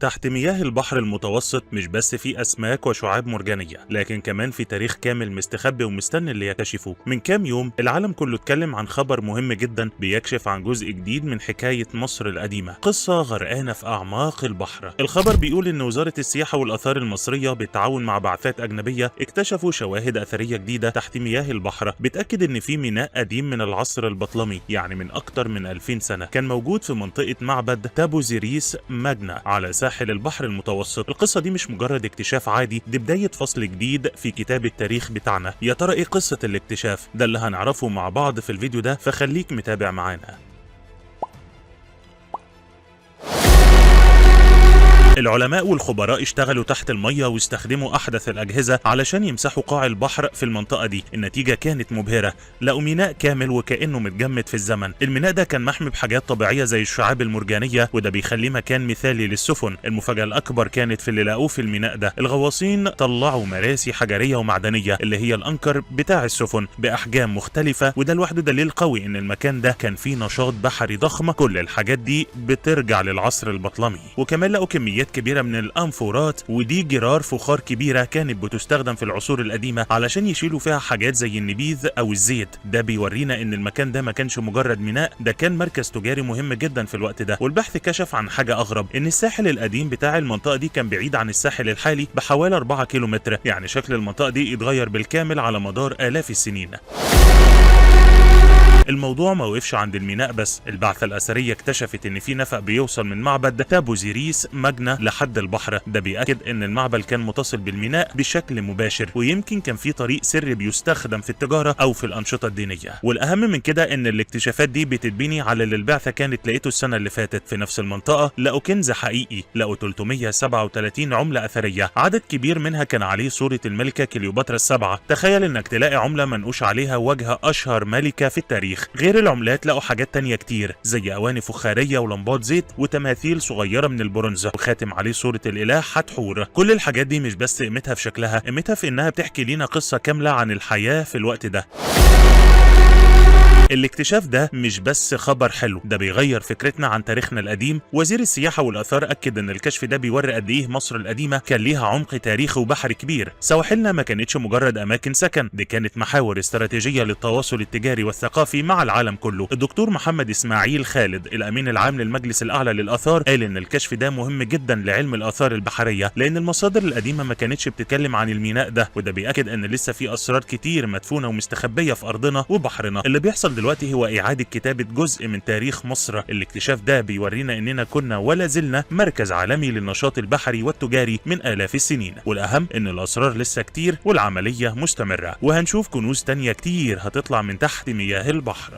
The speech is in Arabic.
تحت مياه البحر المتوسط مش بس في أسماك وشعاب مرجانية، لكن كمان في تاريخ كامل مستخبي ومستني اللي يكتشفوه. من كام يوم العالم كله اتكلم عن خبر مهم جدا بيكشف عن جزء جديد من حكاية مصر القديمة، قصة غرقانة في أعماق البحر. الخبر بيقول إن وزارة السياحة والآثار المصرية بالتعاون مع بعثات أجنبية اكتشفوا شواهد أثرية جديدة تحت مياه البحر بتأكد إن في ميناء قديم من العصر البطلمي، يعني من أكتر من 2000 سنة، كان موجود في منطقة معبد تابوزيريس ماجنا على ساحل البحر المتوسط. القصة دي مش مجرد اكتشاف عادي، دي بداية فصل جديد في كتاب التاريخ بتاعنا. يا ترى ايه قصة الاكتشاف ده اللي هنعرفه مع بعض في الفيديو ده، فخليك متابع معانا. العلماء والخبراء اشتغلوا تحت المية واستخدموا أحدث الأجهزة علشان يمسحوا قاع البحر في المنطقة دي. النتيجة كانت مبهرة، لقوا ميناء كامل وكأنه متجمد في الزمن. الميناء ده كان محمي بحاجات طبيعية زي الشعاب المرجانية، وده بيخليه مكان مثالي للسفن. المفاجأة الأكبر كانت في اللي لقوه في الميناء ده. الغواصين طلعوا مراسي حجرية ومعدنية اللي هي الأنكر بتاع السفن بأحجام مختلفة، وده لوحده دليل قوي إن المكان ده كان فيه نشاط بحري ضخم. كل الحاجات دي بترجع للعصر البطلمي. وكمان لقوا كميات كبيرة من الأنفورات، ودي جرار فخار كبيرة كانت بتستخدم في العصور القديمة علشان يشيلوا فيها حاجات زي النبيذ أو الزيت. ده بيورينا إن المكان ده ما كانش مجرد ميناء، ده كان مركز تجاري مهم جدا في الوقت ده. والبحث كشف عن حاجة أغرب، إن الساحل القديم بتاع المنطقة دي كان بعيد عن الساحل الحالي بحوالي 4 كيلومتر، يعني شكل المنطقة دي اتغير بالكامل على مدار آلاف السنين. الموضوع ما وقفش عند الميناء بس، البعثة الأثرية اكتشفت إن في نفق بيوصل من معبد تابوزيريس ماجنا لحد البحر. ده بيأكد إن المعبد كان متصل بالميناء بشكل مباشر، ويمكن كان في طريق سري بيستخدم في التجارة أو في الأنشطة الدينية. والأهم من كده إن الاكتشافات دي بتتبني على اللي البعثة كانت لقيته السنة اللي فاتت. في نفس المنطقة لقوا كنز حقيقي، لقوا 337 عملة أثرية، عدد كبير منها كان عليه صورة الملكة كليوباترا السبعة. تخيل إنك تلاقي عملة منقوش عليها وجه أشهر ملكة في التاريخ. غير العملات لقوا حاجات تانية كتير زي أواني فخارية ولمبات زيت وتماثيل صغيرة من البرونز وخاتم عليه صورة الإله حتحور. كل الحاجات دي مش بس قيمتها في شكلها، قيمتها في إنها بتحكي لنا قصة كاملة عن الحياة في الوقت ده. الاكتشاف ده مش بس خبر حلو، ده بيغير فكرتنا عن تاريخنا القديم. وزير السياحة والآثار أكد إن الكشف ده بيوري قد إيه مصر القديمة كان ليها عمق تاريخي وبحري كبير. سواحلنا ما كانتش مجرد أماكن سكن، دي كانت محاور استراتيجية للتواصل التجاري والثقافي مع العالم كله. الدكتور محمد إسماعيل خالد الأمين العام للمجلس الأعلى للآثار قال إن الكشف ده مهم جدا لعلم الآثار البحرية، لأن المصادر القديمة ما كانتش بتتكلم عن الميناء ده، وده بيأكد إن لسه في أسرار كتير مدفونة ومستخبية في أرضنا وبحرنا. اللي بيحصل دلوقتي هو إعادة كتابة جزء من تاريخ مصر. الاكتشاف ده بيورينا إننا كنا ولا زلنا مركز عالمي للنشاط البحري والتجاري من آلاف السنين. والأهم إن الأسرار لسه كتير والعملية مستمرة، وهنشوف كنوز تانية كتير هتطلع من تحت مياه البحر.